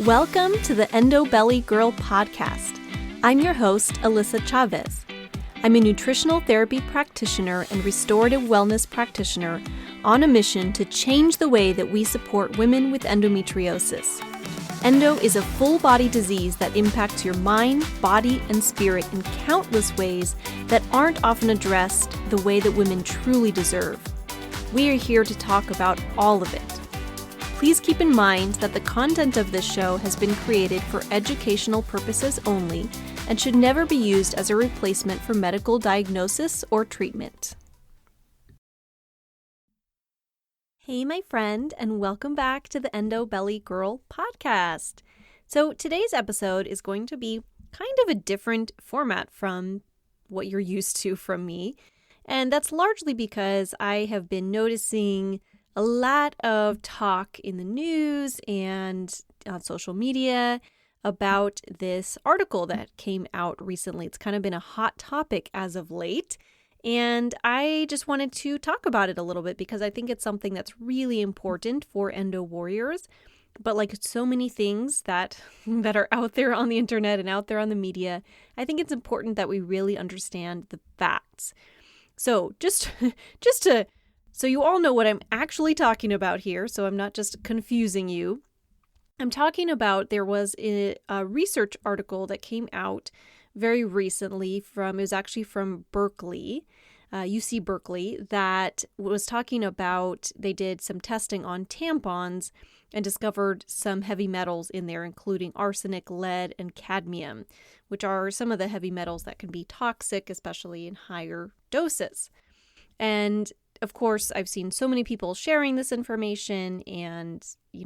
Welcome to the Endo Belly Girl podcast. I'm your host, Alyssa Chavez. I'm a nutritional therapy practitioner and restorative wellness practitioner on a mission to change the way that we support women with endometriosis. Endo is a full-body disease that impacts your mind, body, and spirit in countless ways that aren't often addressed the way that women truly deserve. We are here to talk about all of it. Please keep in mind that the content of this show has been created for educational purposes only and should never be used as a replacement for medical diagnosis or treatment. Hey, my friend, and welcome back to the Endo Belly Girl podcast. So today's episode is going to be kind of a different format from what you're used to from me, and that's largely because I have been noticing a lot of talk in the news and on social media about this article that came out recently. It's kind of been a hot topic as of late, and I just wanted to talk about it a little bit because I think it's something that's really important for endo warriors. But like so many things that are out there on the internet and out there on the media, I think it's important that we really understand the facts. So so you all know what I'm actually talking about here, so I'm not just confusing you. I'm talking about there was a research article that came out very recently it was actually from Berkeley, UC Berkeley, that was talking about they did some testing on tampons and discovered some heavy metals in there, including arsenic, lead, and cadmium, which are some of the heavy metals that can be toxic, especially in higher doses. And of course, I've seen so many people sharing this information and,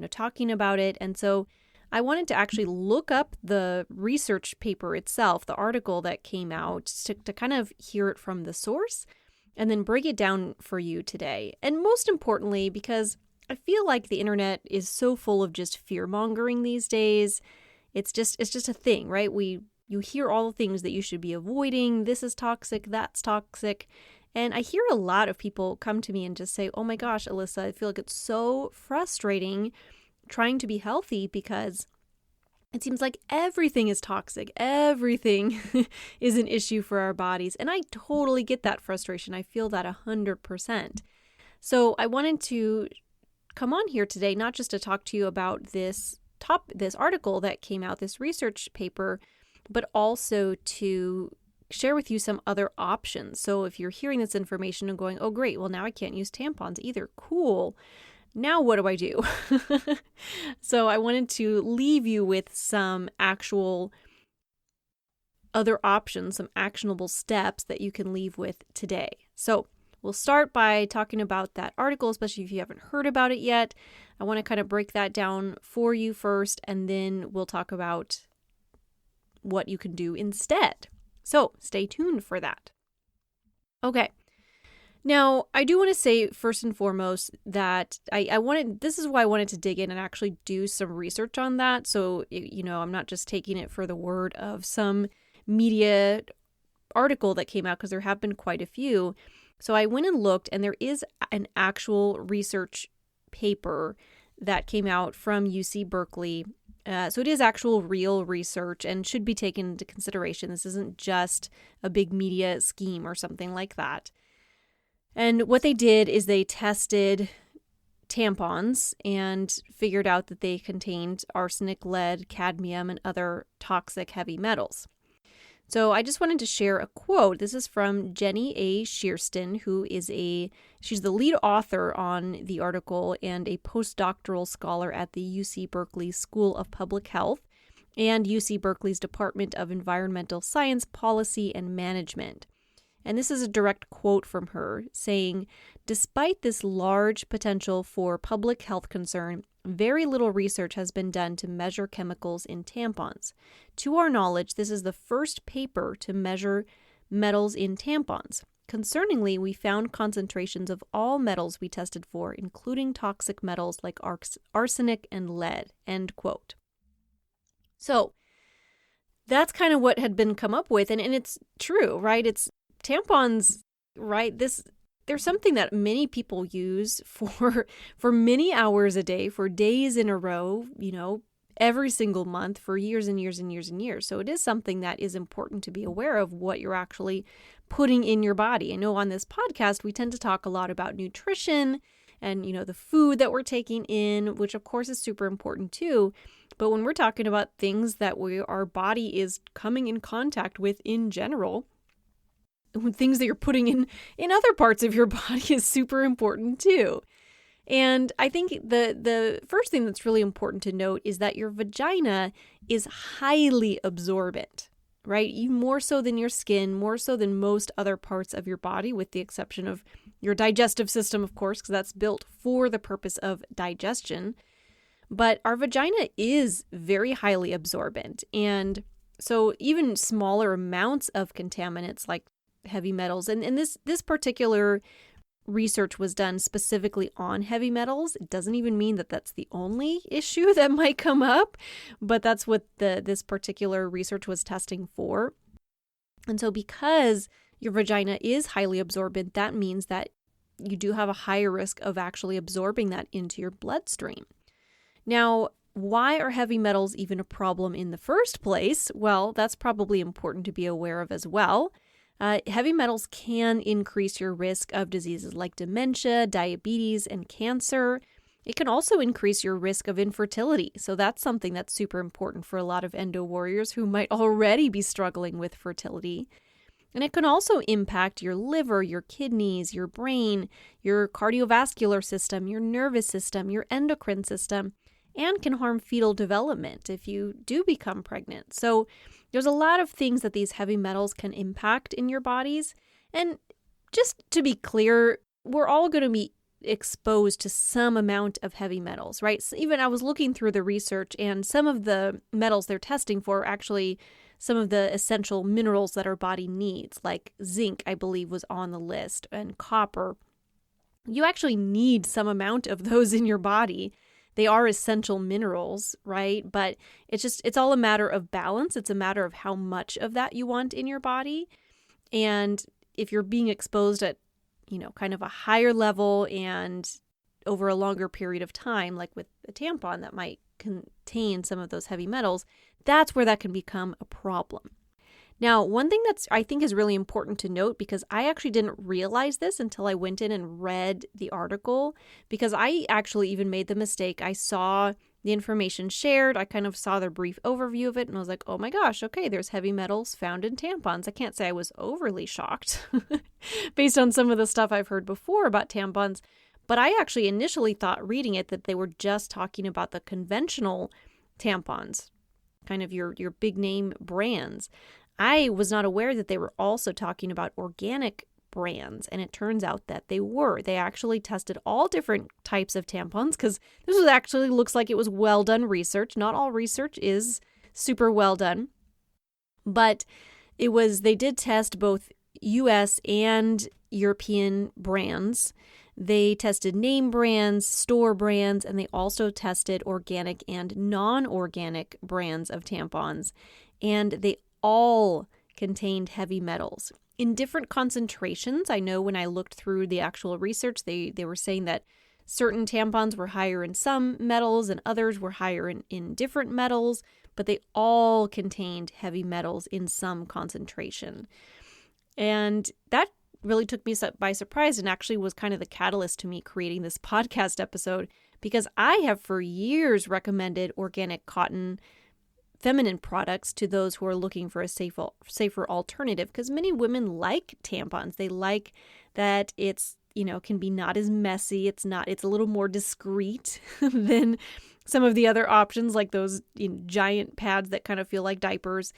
talking about it. And so I wanted to actually look up the research paper itself, the article that came out, to kind of hear it from the source and then break it down for you today. And most importantly, because I feel like the internet is so full of just fear-mongering these days. It's just a thing, right? You hear all the things that you should be avoiding. This is toxic, that's toxic. And I hear a lot of people come to me and just say, oh my gosh, Alyssa, I feel like it's so frustrating trying to be healthy because it seems like everything is toxic. Everything is an issue for our bodies. And I totally get that frustration. I feel that 100%. So I wanted to come on here today, not just to talk to you about this article that came out, this research paper, but also to share with you some other options. So if you're hearing this information and going, oh great, well now I can't use tampons either. Cool. Now what do I do? So I wanted to leave you with some actual other options, some actionable steps that you can leave with today. So we'll start by talking about that article, especially if you haven't heard about it yet. I want to kind of break that down for you first, and then we'll talk about what you can do instead. So stay tuned for that. Okay. Now, I do want to say first and foremost that this is why I wanted to dig in and actually do some research on that. So, I'm not just taking it for the word of some media article that came out, because there have been quite a few. So I went and looked, and there is an actual research paper that came out from UC Berkeley. So it is actual real research and should be taken into consideration. This isn't just a big media scheme or something like that. And what they did is they tested tampons and figured out that they contained arsenic, lead, cadmium, and other toxic heavy metals. So I just wanted to share a quote. This is from Jenny A. Shearston, who is she's the lead author on the article and a postdoctoral scholar at the UC Berkeley School of Public Health and UC Berkeley's Department of Environmental Science, Policy, and Management. And this is a direct quote from her saying, "Despite this large potential for public health concern, very little research has been done to measure chemicals in tampons. To our knowledge, this is the first paper to measure metals in tampons. Concerningly, we found concentrations of all metals we tested for, including toxic metals like arsenic and lead," end quote. So that's kind of what had been come up with. And it's true, right? It's tampons, right? There's something that many people use for many hours a day, for days in a row, every single month for years and years and years and years. So it is something that is important to be aware of what you're actually putting in your body. I know on this podcast, we tend to talk a lot about nutrition and, the food that we're taking in, which of course is super important too. But when we're talking about things that our body is coming in contact with in general, things that you're putting in other parts of your body is super important too. And I think the first thing that's really important to note is that your vagina is highly absorbent, right? Even more so than your skin, more so than most other parts of your body, with the exception of your digestive system, of course, because that's built for the purpose of digestion. But our vagina is very highly absorbent. And so even smaller amounts of contaminants like heavy metals, and this particular research was done specifically on heavy metals. It doesn't even mean that that's the only issue that might come up, but that's what this particular research was testing for. And so because your vagina is highly absorbent, that means that you do have a higher risk of actually absorbing that into your bloodstream. Now, why are heavy metals even a problem in the first place? Well, that's probably important to be aware of as well. Heavy metals can increase your risk of diseases like dementia, diabetes, and cancer. It can also increase your risk of infertility. So that's something that's super important for a lot of endo warriors who might already be struggling with fertility. And it can also impact your liver, your kidneys, your brain, your cardiovascular system, your nervous system, your endocrine system, and can harm fetal development if you do become pregnant. So there's a lot of things that these heavy metals can impact in your bodies. And just to be clear, we're all going to be exposed to some amount of heavy metals, right? So even I was looking through the research, and some of the metals they're testing for are actually some of the essential minerals that our body needs, like zinc, I believe, was on the list, and copper. You actually need some amount of those in your body. They are essential minerals, right? But it's all a matter of balance. It's a matter of how much of that you want in your body. And if you're being exposed at, kind of a higher level and over a longer period of time, like with a tampon that might contain some of those heavy metals, that's where that can become a problem. Now, one thing that's I think is really important to note, because I actually didn't realize this until I went in and read the article, because I actually even made the mistake. I saw the information shared. I kind of saw the brief overview of it, and I was like, oh my gosh, okay, there's heavy metals found in tampons. I can't say I was overly shocked based on some of the stuff I've heard before about tampons. But I actually initially thought, reading it, that they were just talking about the conventional tampons, kind of your big name brands. I was not aware that they were also talking about organic brands, and it turns out that they were. They actually tested all different types of tampons, because this was actually looks like it was well done research. Not all research is super well done, but they did test both US and European brands. They tested name brands, store brands, and they also tested organic and non-organic brands of tampons, and they all contained heavy metals in different concentrations. I know when I looked through the actual research, they were saying that certain tampons were higher in some metals and others were higher in different metals, but they all contained heavy metals in some concentration. And that really took me by surprise, and actually was kind of the catalyst to me creating this podcast episode, because I have for years recommended organic cotton feminine products to those who are looking for a safer alternative, because many women like tampons. They like that it's, can be not as messy. It's a little more discreet than some of the other options, like those giant pads that kind of feel like diapers.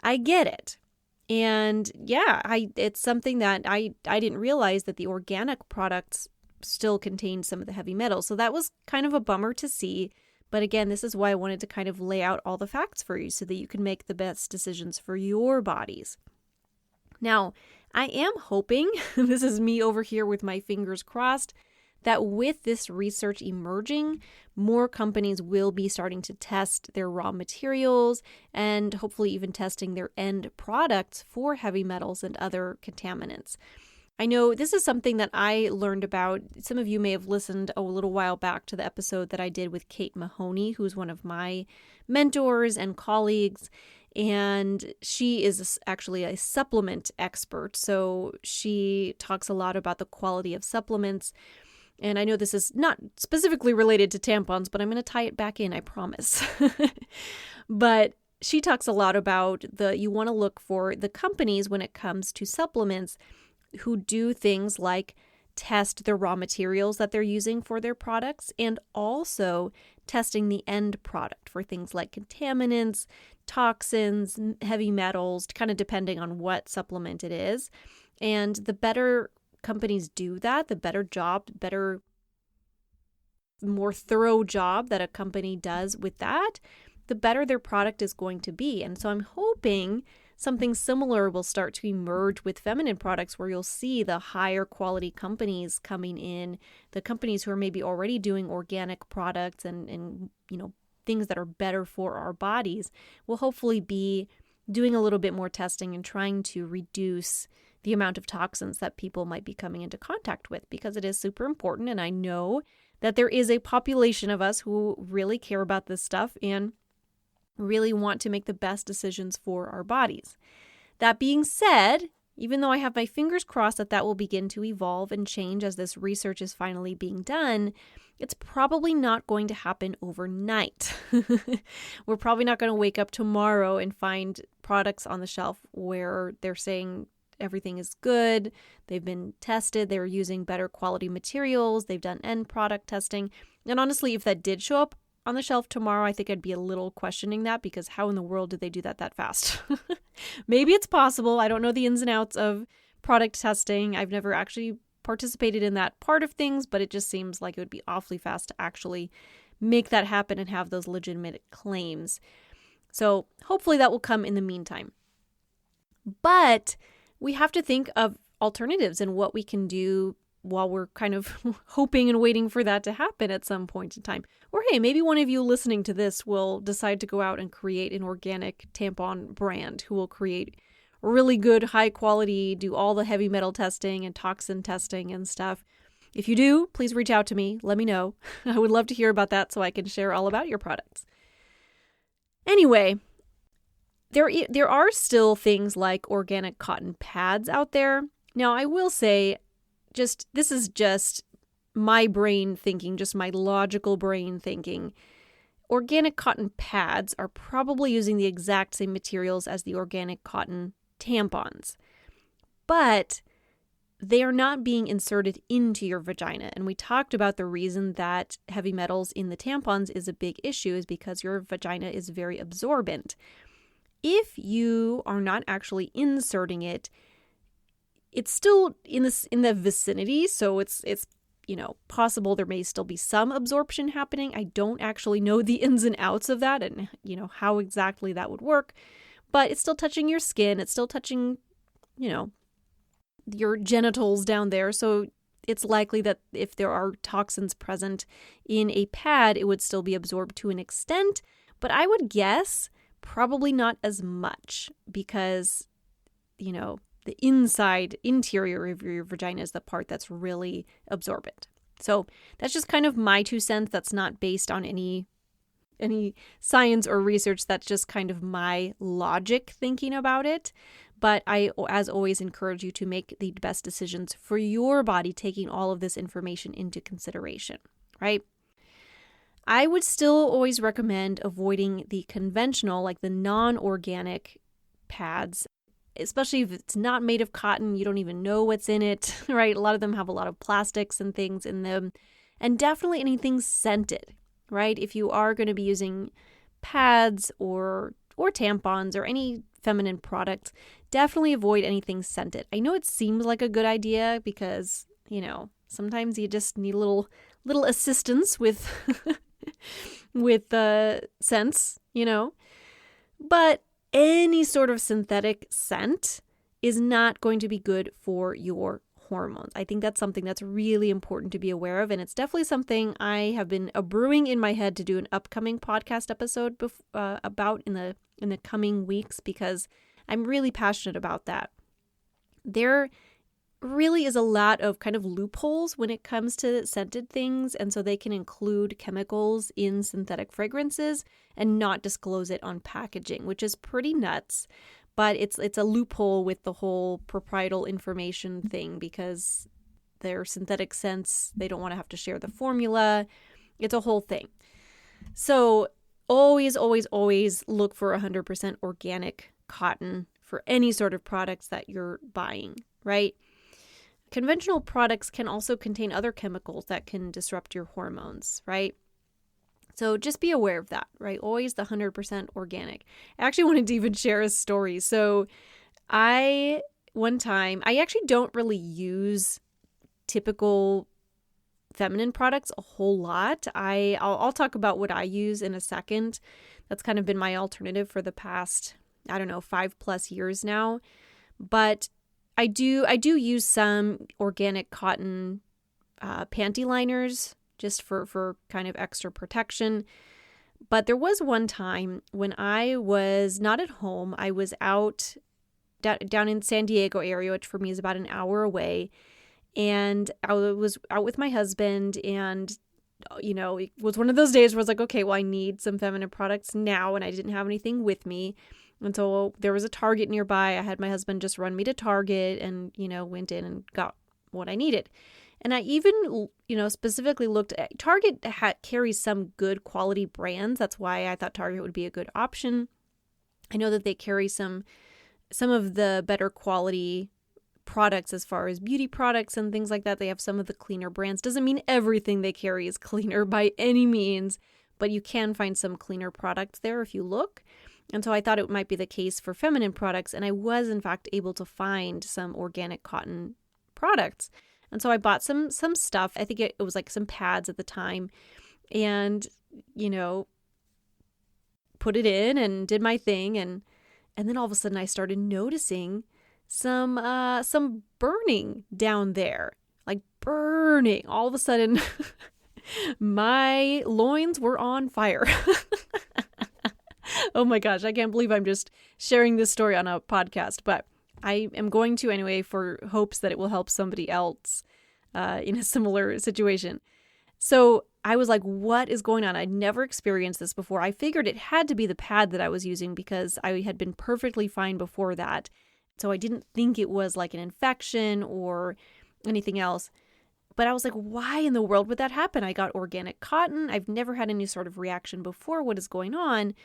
I get it. And yeah, it's something that I didn't realize, that the organic products still contain some of the heavy metals. So that was kind of a bummer to see. But again, this is why I wanted to kind of lay out all the facts for you so that you can make the best decisions for your bodies. Now, I am hoping, this is me over here with my fingers crossed, that with this research emerging, more companies will be starting to test their raw materials and hopefully even testing their end products for heavy metals and other contaminants. I know this is something that I learned about. Some of you may have listened a little while back to the episode that I did with Kate Mahoney, who's one of my mentors and colleagues. And she is actually a supplement expert. So she talks a lot about the quality of supplements. And I know this is not specifically related to tampons, but I'm going to tie it back in, I promise. But she talks a lot about you want to look for the companies when it comes to supplements who do things like test the raw materials that they're using for their products and also testing the end product for things like contaminants, toxins, heavy metals, kind of depending on what supplement it is. And the better companies do that, the better job, more thorough job that a company does with that, the better their product is going to be. And so I'm hoping something similar will start to emerge with feminine products, where you'll see the higher quality companies coming in, the companies who are maybe already doing organic products and things that are better for our bodies will hopefully be doing a little bit more testing and trying to reduce the amount of toxins that people might be coming into contact with, because it is super important. And I know that there is a population of us who really care about this stuff and really want to make the best decisions for our bodies. That being said, even though I have my fingers crossed that will begin to evolve and change as this research is finally being done, it's probably not going to happen overnight. We're probably not going to wake up tomorrow and find products on the shelf where they're saying everything is good, they've been tested, they're using better quality materials, they've done end product testing. And honestly, if that did show up on the shelf tomorrow, I think I'd be a little questioning that, because how in the world did they do that fast? Maybe it's possible. I don't know the ins and outs of product testing. I've never actually participated in that part of things, but it just seems like it would be awfully fast to actually make that happen and have those legitimate claims. So hopefully that will come in the meantime. But we have to think of alternatives and what we can do while we're kind of hoping and waiting for that to happen at some point in time. Or hey, maybe one of you listening to this will decide to go out and create an organic tampon brand who will create really good, high quality, do all the heavy metal testing and toxin testing and stuff. If you do, please reach out to me. Let me know. I would love to hear about that so I can share all about your products. Anyway, there are still things like organic cotton pads out there. Now, I will say, this is just my brain thinking, just my logical brain thinking. Organic cotton pads are probably using the exact same materials as the organic cotton tampons, but they are not being inserted into your vagina. And we talked about the reason that heavy metals in the tampons is a big issue is because your vagina is very absorbent. If you are not actually inserting it, it's still in the vicinity, so it's possible there may still be some absorption happening. I don't actually know the ins and outs of that and how exactly that would work, but it's still touching your skin, it's still touching your genitals down there, so it's likely that if there are toxins present in a pad, it would still be absorbed to an extent, but I would guess probably not as much, because the interior of your vagina is the part that's really absorbent. So that's just kind of my 2 cents. That's not based on any science or research. That's just kind of my logic thinking about it. But I, as always, encourage you to make the best decisions for your body, taking all of this information into consideration, right? I would still always recommend avoiding the conventional, like the non-organic pads, especially if it's not made of cotton, you don't even know what's in it, right? A lot of them have a lot of plastics and things in them, and definitely anything scented, right? If you are going to be using pads or tampons or any feminine products, definitely avoid anything scented. I know it seems like a good idea because, sometimes you just need a little assistance with with the scents, but any sort of synthetic scent is not going to be good for your hormones. I think that's something that's really important to be aware of, and it's definitely something I have been brewing in my head to do an upcoming podcast episode about in the coming weeks, because I'm really passionate about that. There really is a lot of kind of loopholes when it comes to scented things. And so they can include chemicals in synthetic fragrances and not disclose it on packaging, which is pretty nuts. But it's a loophole with the whole proprietal information thing because they're synthetic scents. They don't want to have to share the formula. It's a whole thing. So always, always, always look for 100% organic cotton for any sort of products that you're buying, right? Conventional products can also contain other chemicals that can disrupt your hormones, right? So just be aware of that, right? Always the 100% organic. I actually wanted to even share a story. So one time, I actually don't really use typical feminine products a whole lot. I'll talk about what I use in a second. That's kind of been my alternative for the past, 5+ years now. But I do use some organic cotton panty liners just for kind of extra protection. But there was one time when I was not at home. I was out down in San Diego area, which for me is about an hour away. And I was out with my husband, and, it was one of those days where I was like, okay, well, I need some feminine products now, and I didn't have anything with me. And so there was a Target nearby. I had my husband just run me to Target and, went in and got what I needed. And I even, specifically looked at Target carries some good quality brands. That's why I thought Target would be a good option. I know that they carry some of the better quality products as far as beauty products and things like that. They have some of the cleaner brands. Doesn't mean everything they carry is cleaner by any means, but you can find some cleaner products there if you look. And so I thought it might be the case for feminine products, and I was in fact able to find some organic cotton products. And so I bought some stuff. I think it was like some pads at the time, and put it in and did my thing, and then all of a sudden I started noticing some burning down there, like burning. All of a sudden, my loins were on fire. Oh my gosh, I can't believe I'm just sharing this story on a podcast, but I am going to anyway for hopes that it will help somebody else in a similar situation. So I was like, what is going on? I'd never experienced this before. I figured it had to be the pad that I was using because I had been perfectly fine before that. So I didn't think it was like an infection or anything else. But I was like, why in the world would that happen? I got organic cotton. I've never had any sort of reaction before. What is going on?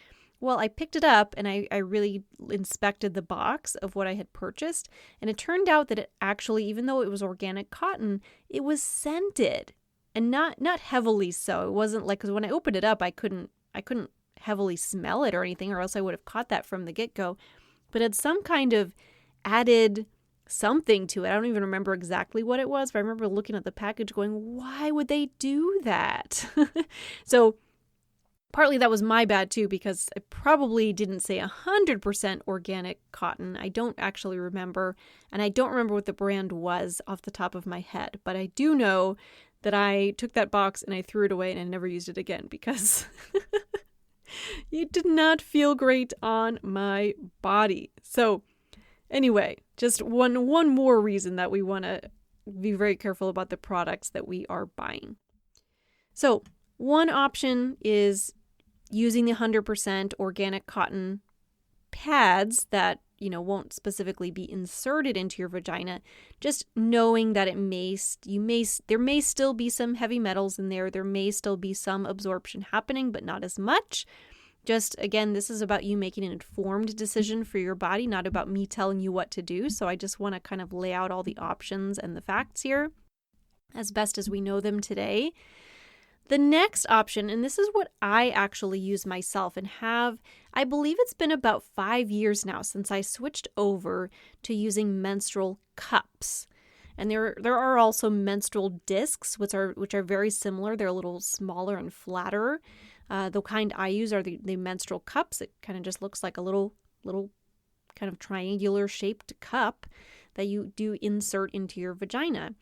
Well, I picked it up and I really inspected the box of what I had purchased. And it turned out that it actually, even though it was organic cotton, it was scented. And not heavily so. It wasn't like, because when I opened it up, I couldn't heavily smell it or anything, or else I would have caught that from the get-go. But it had some kind of added something to it. I don't even remember exactly what it was, but I remember looking at the package going, why would they do that? So partly that was my bad too, because I probably didn't say 100% organic cotton. I don't actually remember, and I don't remember what the brand was off the top of my head, but I do know that I took that box and I threw it away and I never used it again because it did not feel great on my body. So anyway, just one more reason that we want to be very careful about the products that we are buying. So one option is using the 100% organic cotton pads that, won't specifically be inserted into your vagina, just knowing that there may still be some heavy metals in there. There may still be some absorption happening, but not as much. Just, again, this is about you making an informed decision for your body, not about me telling you what to do. So I just want to kind of lay out all the options and the facts here as best as we know them today. The next option, and this is what I actually use myself and have, I believe it's been about 5 years now since I switched over to using menstrual cups. And there are also menstrual discs, which are very similar. They're a little smaller and flatter. The kind I use are the menstrual cups. It kind of just looks like a little kind of triangular shaped cup that you do insert into your vagina.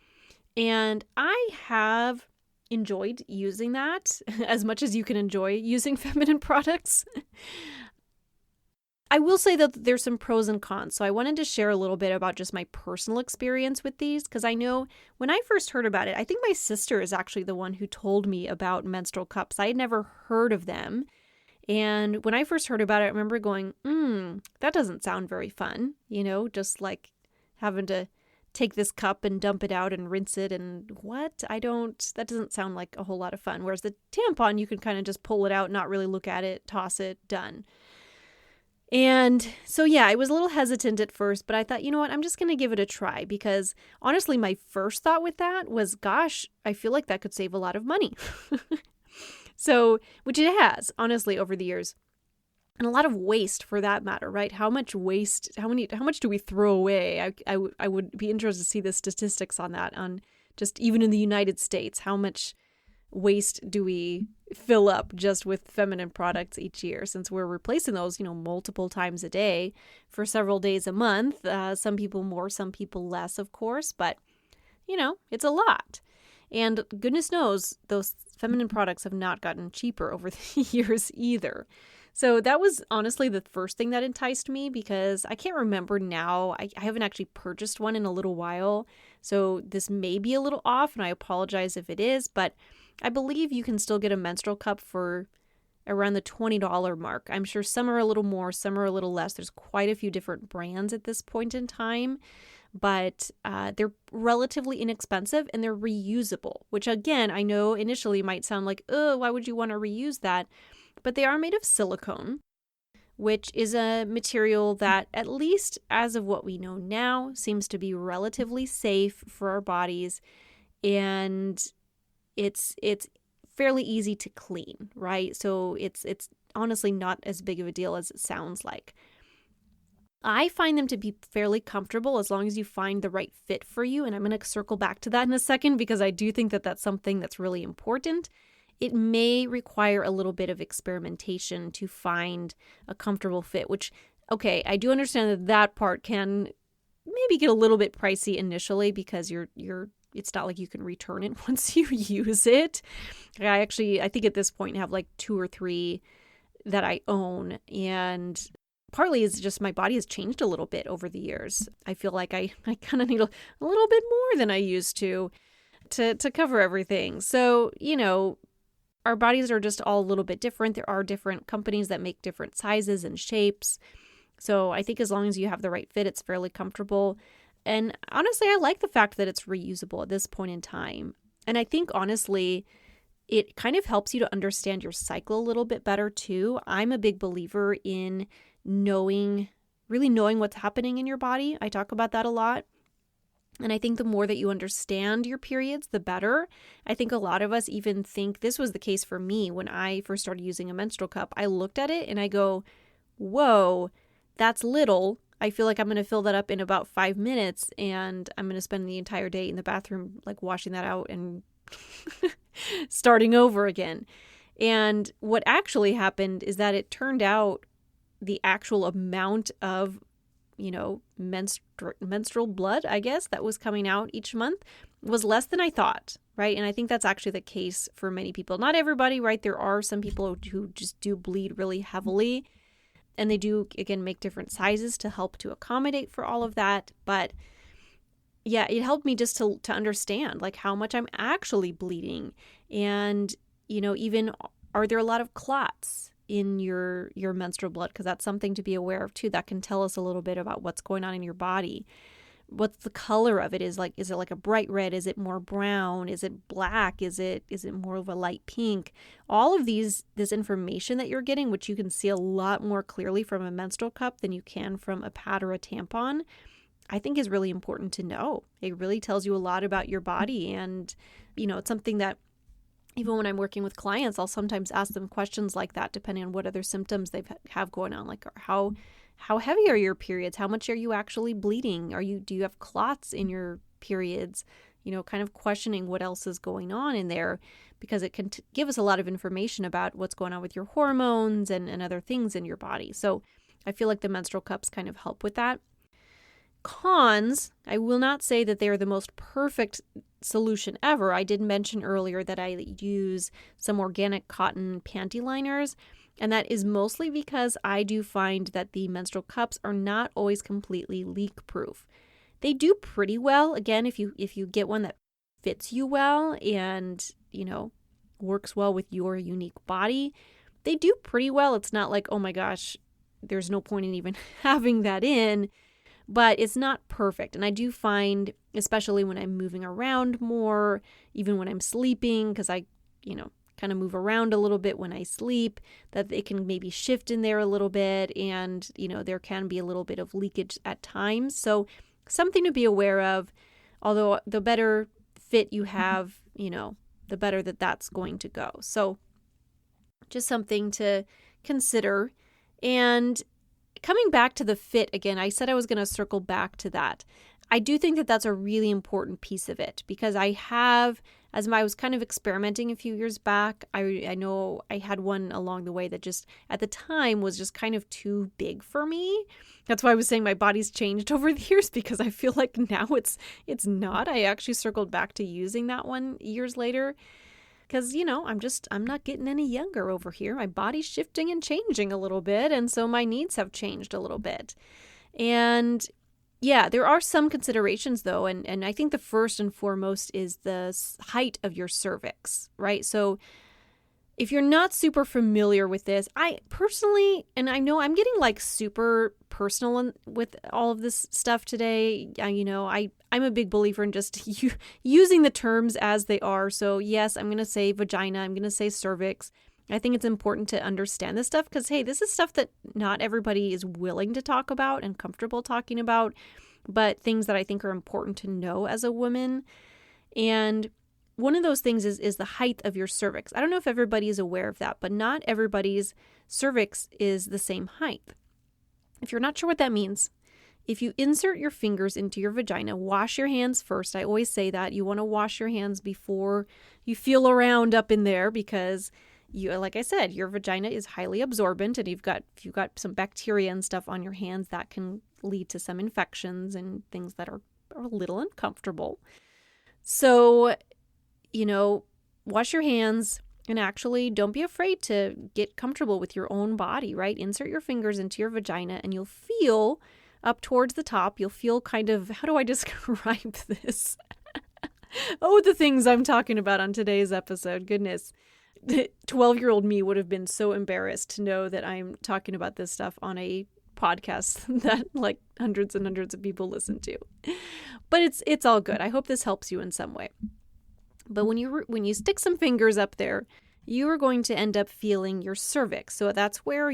And I have enjoyed using that as much as you can enjoy using feminine products. I will say that there's some pros and cons. So I wanted to share a little bit about just my personal experience with these, because I know when I first heard about it, I think my sister is actually the one who told me about menstrual cups. I had never heard of them. And when I first heard about it, I remember going, that doesn't sound very fun. Just like having to take this cup and dump it out and rinse it. And that doesn't sound like a whole lot of fun. Whereas the tampon, you can kind of just pull it out, not really look at it, toss it, done. And so, yeah, I was a little hesitant at first, but I thought, you know what, I'm just going to give it a try, because honestly, my first thought with that was, gosh, I feel like that could save a lot of money. So, which it has, honestly, over the years. And a lot of waste, for that matter, right? How much waste, how much do we throw away? I would be interested to see the statistics on that, on just even in the United States, how much waste do we fill up just with feminine products each year, since we're replacing those, multiple times a day for several days a month. Some people more, some people less, of course, but, it's a lot. And goodness knows, those feminine products have not gotten cheaper over the years either. So that was honestly the first thing that enticed me, because I can't remember now. I haven't actually purchased one in a little while. So this may be a little off, and I apologize if it is, but I believe you can still get a menstrual cup for around the $20 mark. I'm sure some are a little more, some are a little less. There's quite a few different brands at this point in time, but they're relatively inexpensive and they're reusable, which again, I know initially might sound like, oh, why would you want to reuse that? But they are made of silicone, which is a material that, at least as of what we know now, seems to be relatively safe for our bodies. And it's fairly easy to clean, right? So it's honestly not as big of a deal as it sounds like. I find them to be fairly comfortable as long as you find the right fit for you. And I'm going to circle back to that in a second, because I do think that that's something that's really important. It may require a little bit of experimentation to find a comfortable fit, which, okay, I do understand that part can maybe get a little bit pricey initially, because it's not like you can return it once you use it. I think at this point have like 2 or 3 that I own, and partly it's just my body has changed a little bit over the years. I feel like I kind of need a little bit more than I used to cover everything. So, our bodies are just all a little bit different. There are different companies that make different sizes and shapes. So I think as long as you have the right fit, it's fairly comfortable. And honestly, I like the fact that it's reusable at this point in time. And I think honestly, it kind of helps you to understand your cycle a little bit better too. I'm a big believer in really knowing what's happening in your body. I talk about that a lot. And I think the more that you understand your periods, the better. I think a lot of us even think, this was the case for me when I first started using a menstrual cup. I looked at it and I go, whoa, that's little. I feel like I'm going to fill that up in about 5 minutes, and I'm going to spend the entire day in the bathroom, like washing that out and starting over again. And what actually happened is that it turned out the actual amount of, menstrual blood, I guess, that was coming out each month was less than I thought, right? And I think that's actually the case for many people. Not everybody, right? There are some people who just do bleed really heavily, and they do, again, make different sizes to help to accommodate for all of that. But yeah, it helped me just to understand like how much I'm actually bleeding. And, even are there a lot of clots in your menstrual blood? Because that's something to be aware of too. That can tell us a little bit about what's going on in your body. What's the color of it? Is it like a bright red? Is it more brown? Is it black? Is it more of a light pink? All of this information that you're getting, which you can see a lot more clearly from a menstrual cup than you can from a pad or a tampon, I think is really important to know. It really tells you a lot about your body. And, it's something that even when I'm working with clients, I'll sometimes ask them questions like that, depending on what other symptoms they have going on, like how heavy are your periods? How much are you actually bleeding? Do you have clots in your periods? Kind of questioning what else is going on in there, because it can give us a lot of information about what's going on with your hormones and other things in your body. So I feel like the menstrual cups kind of help with that. Cons, I will not say that they are the most perfect solution ever. I did mention earlier that I use some organic cotton panty liners. And that is mostly because I do find that the menstrual cups are not always completely leak proof. They do pretty well, again, if you get one that fits you well and, works well with your unique body. They do pretty well. It's not like, oh my gosh, there's no point in even having that in, but it's not perfect. And I do find, especially when I'm moving around more, even when I'm sleeping, because I, kind of move around a little bit when I sleep, that it can maybe shift in there a little bit, and, there can be a little bit of leakage at times. So something to be aware of, although the better fit you have, the better that's going to go. So just something to consider. And coming back to the fit again, I said I was going to circle back to that. I do think that that's a really important piece of it, because I have, as I was kind of experimenting a few years back, I know I had one along the way that just at the time was just kind of too big for me. That's why I was saying my body's changed over the years, because I feel like now it's not. I actually circled back to using that one years later, because, I'm not getting any younger over here. My body's shifting and changing a little bit, and so my needs have changed a little bit. And yeah, there are some considerations though, and I think the first and foremost is the height of your cervix, right? So if you're not super familiar with this, I personally, and I know I'm getting like super personal with all of this stuff today, I'm a big believer in just using the terms as they are. So yes, I'm going to say vagina, I'm going to say cervix. I think it's important to understand this stuff because, hey, this is stuff that not everybody is willing to talk about and comfortable talking about, but things that I think are important to know as a woman. And one of those things is the height of your cervix. I don't know if everybody is aware of that, but not everybody's cervix is the same height. If you're not sure what that means, if you insert your fingers into your vagina, wash your hands first. I always say that. You want to wash your hands before you feel around up in there, because like I said, your vagina is highly absorbent, and if you've got some bacteria and stuff on your hands, that can lead to some infections and things that are a little uncomfortable. So, wash your hands, and actually don't be afraid to get comfortable with your own body, right? Insert your fingers into your vagina, and you'll feel up towards the top. You'll feel kind of, how do I describe this? Oh, the things I'm talking about on today's episode. Goodness. 12-year-old me would have been so embarrassed to know that I'm talking about this stuff on a podcast that like hundreds and hundreds of people listen to. But it's all good. I hope this helps you in some way. But when you stick some fingers up there, you are going to end up feeling your cervix. So that's where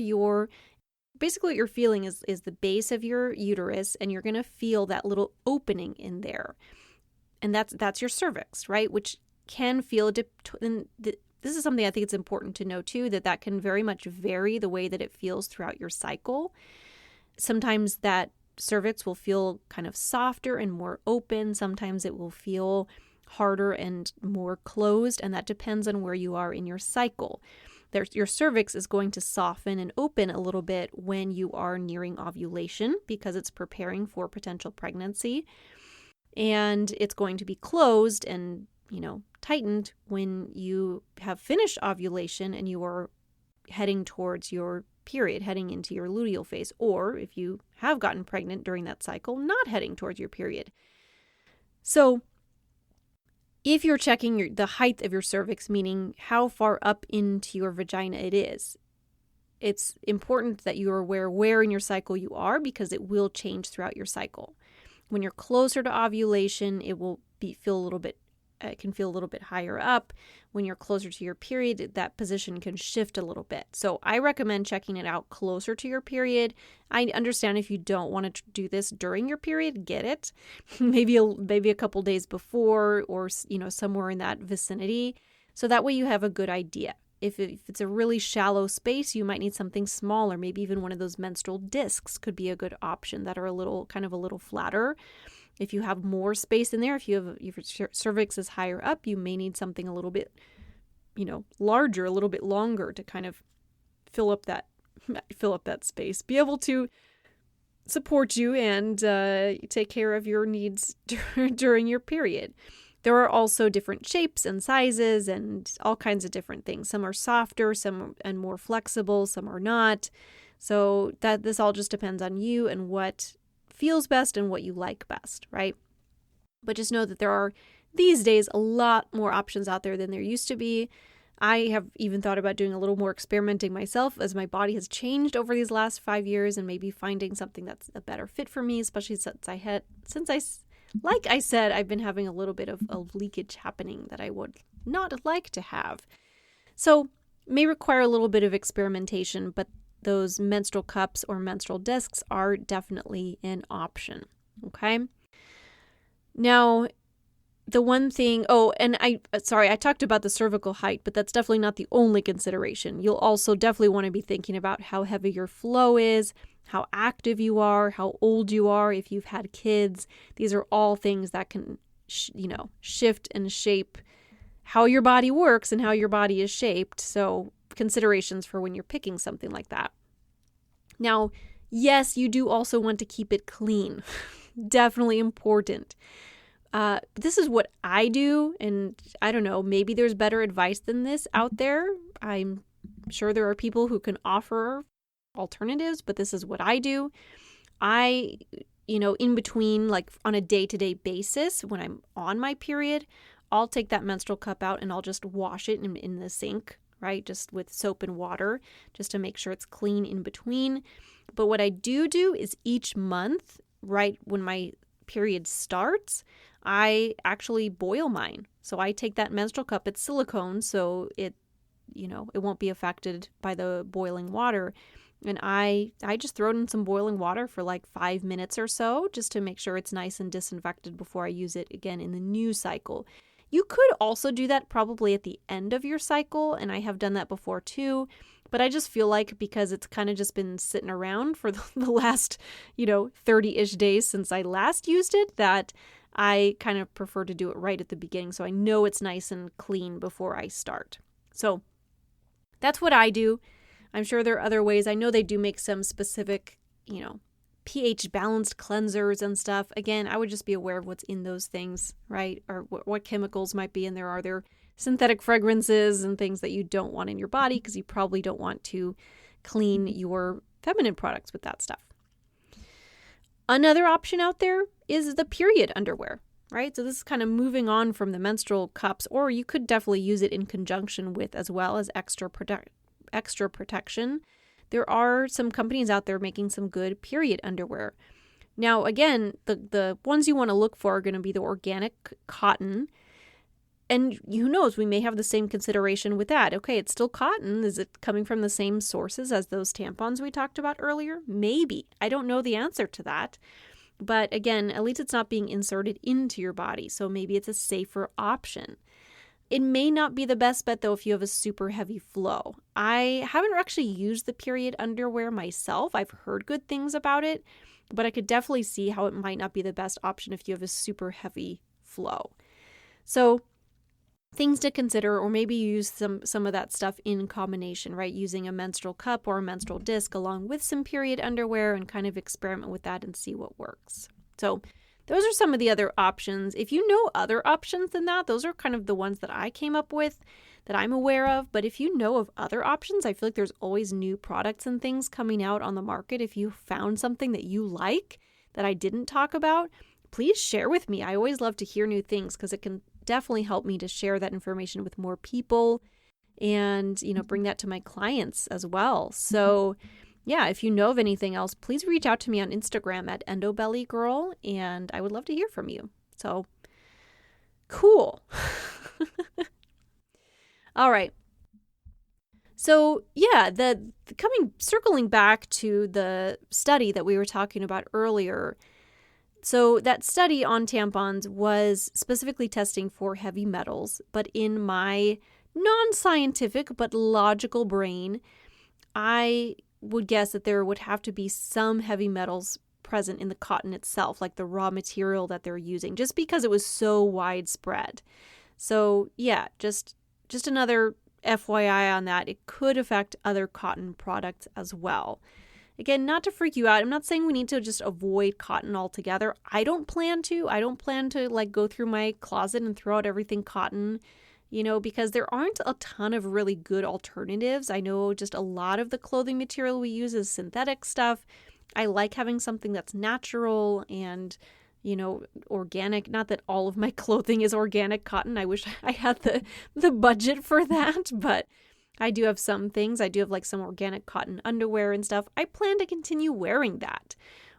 basically what you're feeling is the base of your uterus, and you're going to feel that little opening in there. And that's your cervix, right? Which can feel this is something I think it's important to know too, that can very much vary the way that it feels throughout your cycle. Sometimes that cervix will feel kind of softer and more open. Sometimes it will feel harder and more closed, and that depends on where you are in your cycle. Your cervix is going to soften and open a little bit when you are nearing ovulation, because it's preparing for potential pregnancy. And it's going to be closed and tightened when you have finished ovulation and you are heading towards your period, heading into your luteal phase, or if you have gotten pregnant during that cycle, not heading towards your period. So if you're checking the height of your cervix, meaning how far up into your vagina it is, it's important that you are aware where in your cycle you are, because it will change throughout your cycle. When you're closer to ovulation, it can feel a little bit higher up. When you're closer to your period, that position can shift a little bit. So I recommend checking it out closer to your period. I understand if you don't want to do this during your period, get it. maybe a couple days before, or somewhere in that vicinity. So that way you have a good idea. If it's a really shallow space, you might need something smaller. Maybe even one of those menstrual discs could be a good option that are a little flatter. If you have more space in there, if your cervix is higher up, you may need something a little bit, larger, a little bit longer to kind of fill up that space, be able to support you and take care of your needs during your period. There are also different shapes and sizes and all kinds of different things. Some are softer, some and more flexible, some are not. So this all just depends on you and what feels best and what you like best, right? But just know that there are these days a lot more options out there than there used to be. I have even thought about doing a little more experimenting myself as my body has changed over these last 5 years and maybe finding something that's a better fit for me, especially like I said, I've been having a little bit of a leakage happening that I would not like to have. So may require a little bit of experimentation, but those menstrual cups or menstrual discs are definitely an option. Okay. Now, the one thing, I talked about the cervical height, but that's definitely not the only consideration. You'll also definitely want to be thinking about how heavy your flow is, how active you are, how old you are, if you've had kids. These are all things that can, shift and shape how your body works and how your body is shaped. So considerations for when you're picking something like that. Now, yes, you do also want to keep it clean. Definitely important. This is what I do, and I don't know, maybe there's better advice than this out there. I'm sure there are people who can offer alternatives, but this is what I do. In between, like on a day-to-day basis, when I'm on my period, I'll take that menstrual cup out and I'll just wash it in the sink, right? Just with soap and water, just to make sure it's clean in between. But what I do is each month, right when my period starts, I actually boil mine. So I take that menstrual cup, it's silicone, so it won't be affected by the boiling water. And I just throw it in some boiling water for like 5 minutes or so, just to make sure it's nice and disinfected before I use it again in the new cycle. You could also do that probably at the end of your cycle, and I have done that before too. But I just feel like because it's kind of just been sitting around for the last, 30-ish days since I last used it, that I kind of prefer to do it right at the beginning, so I know it's nice and clean before I start. So that's what I do. I'm sure there are other ways. I know they do make some specific, pH balanced cleansers and stuff. Again, I would just be aware of what's in those things, right? Or what chemicals might be in there. Are there synthetic fragrances and things that you don't want in your body, because you probably don't want to clean your feminine products with that stuff. Another option out there is the period underwear, right? So this is kind of moving on from the menstrual cups, or you could definitely use it in conjunction with as well as extra protection. There are some companies out there making some good period underwear. Now, again, the ones you want to look for are going to be the organic cotton. And who knows, we may have the same consideration with that. Okay, it's still cotton. Is it coming from the same sources as those tampons we talked about earlier? Maybe. I don't know the answer to that. But again, at least it's not being inserted into your body. So maybe it's a safer option. It may not be the best bet, though, if you have a super heavy flow. I haven't actually used the period underwear myself. I've heard good things about it, but I could definitely see how it might not be the best option if you have a super heavy flow. So things to consider, or maybe use some of that stuff in combination, right? Using a menstrual cup or a menstrual disc along with some period underwear and kind of experiment with that and see what works. So those are some of the other options. If you know other options than that, those are kind of the ones that I came up with that I'm aware of. But if you know of other options, I feel like there's always new products and things coming out on the market. If you found something that you like that I didn't talk about, please share with me. I always love to hear new things because it can definitely help me to share that information with more people and, bring that to my clients as well. So yeah, if you know of anything else, please reach out to me on Instagram at EndoBellyGirl, and I would love to hear from you. So cool. All right. So yeah, circling back to the study that we were talking about earlier. So that study on tampons was specifically testing for heavy metals, but in my non-scientific but logical brain, I would guess that there would have to be some heavy metals present in the cotton itself, like the raw material that they're using, just because it was so widespread. So yeah, just another FYI on that. It could affect other cotton products as well. Again, not to freak you out. I'm not saying we need to just avoid cotton altogether. I don't plan to. I don't plan to like go through my closet and throw out everything cotton, because there aren't a ton of really good alternatives. I know just a lot of the clothing material we use is synthetic stuff. I like having something that's natural and, organic. Not that all of my clothing is organic cotton. I wish I had the budget for that, but I do have some things. I do have like some organic cotton underwear and stuff. I plan to continue wearing that.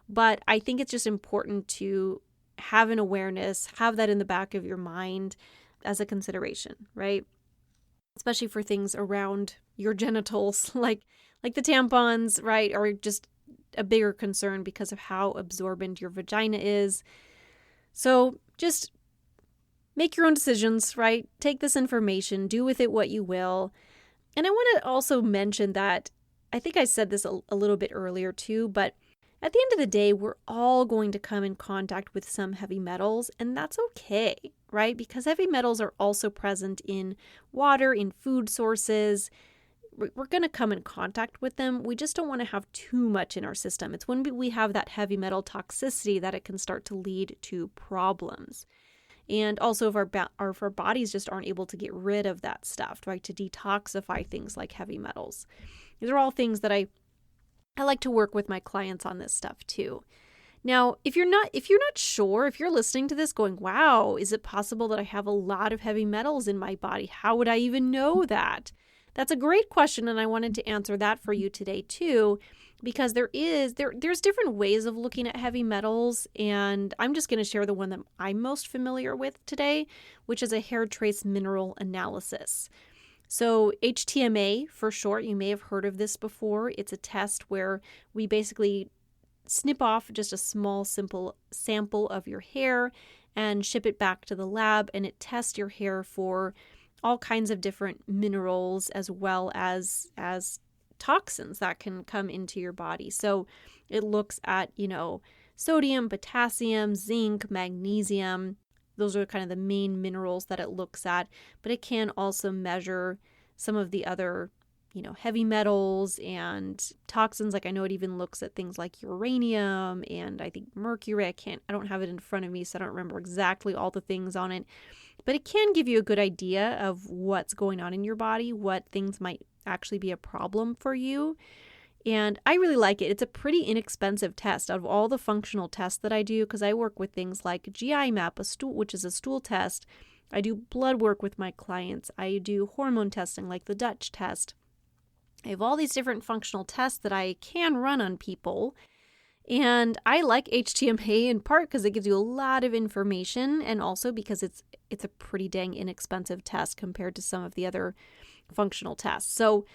But I think it's just important to have an awareness, have that in the back of your mind as a consideration, right? Especially for things around your genitals, like the tampons, right? Or just a bigger concern because of how absorbent your vagina is. So just make your own decisions, right? Take this information, do with it what you will. And I want to also mention that I think I said this a little bit earlier too, but at the end of the day, we're all going to come in contact with some heavy metals, and that's okay, right? Because heavy metals are also present in water, in food sources. We're going to come in contact with them. We just don't want to have too much in our system. It's when we have that heavy metal toxicity that it can start to lead to problems. And also if our bodies just aren't able to get rid of that stuff, right? To detoxify things like heavy metals. These are all things that I like to work with my clients on this stuff too. Now, if you're not sure, if you're listening to this going, wow, is it possible that I have a lot of heavy metals in my body? How would I even know that? That's a great question, and I wanted to answer that for you today too, because there's different ways of looking at heavy metals, and I'm just going to share the one that I'm most familiar with today, which is a hair trace mineral analysis. So HTMA for short, you may have heard of this before. It's a test where we basically snip off just a small, simple sample of your hair and ship it back to the lab, and it tests your hair for all kinds of different minerals as well as toxins that can come into your body. So it looks at, sodium, potassium, zinc, magnesium. Those are kind of the main minerals that it looks at, but it can also measure some of the other, heavy metals and toxins. Like I know it even looks at things like uranium and I think mercury. I don't have it in front of me, so I don't remember exactly all the things on it, but it can give you a good idea of what's going on in your body, what things might actually be a problem for you. And I really like it. It's a pretty inexpensive test out of all the functional tests that I do, because I work with things like GI map, which is a stool test. I do blood work with my clients. I do hormone testing like the Dutch test. I have all these different functional tests that I can run on people. And I like HTMA in part because it gives you a lot of information, and also because it's a pretty dang inexpensive test compared to some of the other functional tests. So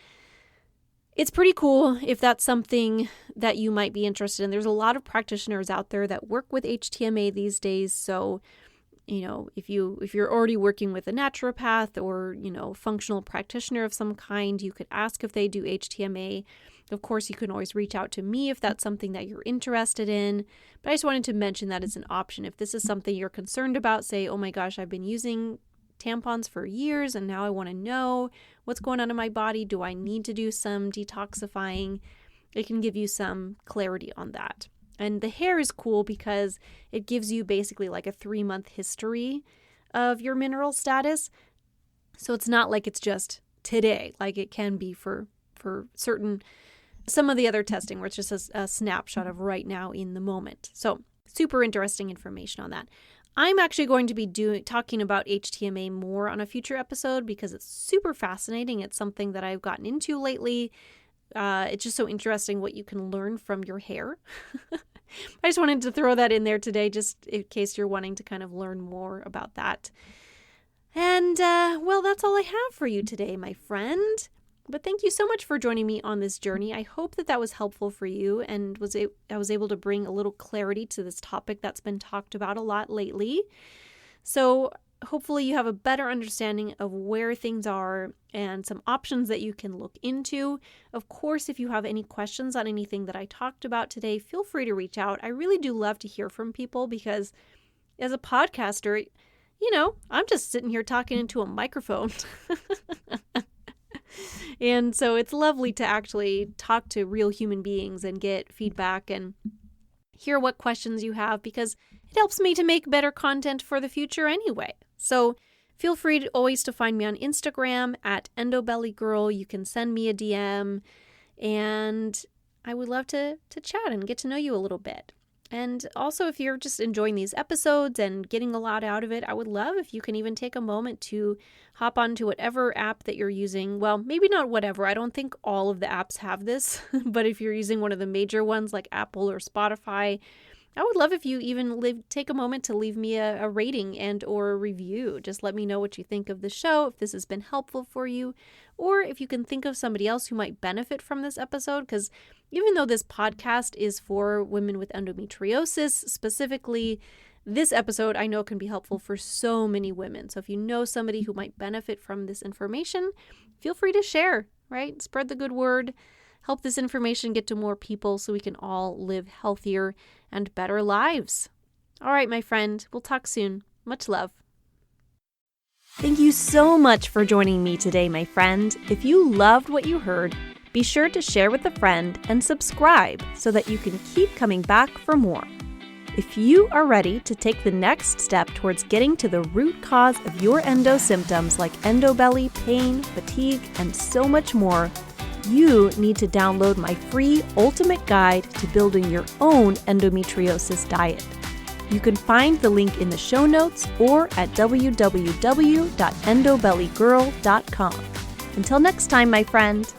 it's pretty cool if that's something that you might be interested in. There's a lot of practitioners out there that work with HTMA these days. So, if you're already working with a naturopath or, functional practitioner of some kind, you could ask if they do HTMA. Of course, you can always reach out to me if that's something that you're interested in. But I just wanted to mention that as an option. If this is something you're concerned about, say, oh my gosh, I've been using tampons for years and now I want to know what's going on in my body. Do I need to do some detoxifying? It can give you some clarity on that. And the hair is cool because it gives you basically like a 3-month history of your mineral status. So it's not like it's just today, like it can be for some of the other testing where it's just a snapshot of right now in the moment. So super interesting information on that. I'm actually going to be talking about HTMA more on a future episode because it's super fascinating. It's something that I've gotten into lately. It's just so interesting what you can learn from your hair. I just wanted to throw that in there today, just in case you're wanting to kind of learn more about that. And, well, that's all I have for you today, my friend. But thank you so much for joining me on this journey. I hope that was helpful for you and I was able to bring a little clarity to this topic that's been talked about a lot lately. So hopefully you have a better understanding of where things are and some options that you can look into. Of course, if you have any questions on anything that I talked about today, feel free to reach out. I really do love to hear from people because as a podcaster, I'm just sitting here talking into a microphone. And so it's lovely to actually talk to real human beings and get feedback and hear what questions you have, because it helps me to make better content for the future anyway. So feel free always to find me on Instagram at EndoBellyGirl. You can send me a DM, and I would love to chat and get to know you a little bit. And also, if you're just enjoying these episodes and getting a lot out of it, I would love if you can even take a moment to hop onto whatever app that you're using. Well, maybe not whatever. I don't think all of the apps have this, but if you're using one of the major ones like Apple or Spotify, I would love if you even take a moment to leave me a rating and or a review. Just let me know what you think of the show, if this has been helpful for you, or if you can think of somebody else who might benefit from this episode, because even though this podcast is for women with endometriosis specifically, this episode I know can be helpful for so many women. So if you know somebody who might benefit from this information, feel free to share, right? Spread the good word. Help this information get to more people so we can all live healthier and better lives. All right, my friend, we'll talk soon. Much love. Thank you so much for joining me today, my friend. If you loved what you heard, be sure to share with a friend and subscribe so that you can keep coming back for more. If you are ready to take the next step towards getting to the root cause of your endo symptoms like endobelly, pain, fatigue, and so much more, you need to download my free ultimate guide to building your own endometriosis diet. You can find the link in the show notes or at www.endobellygirl.com. Until next time, my friend.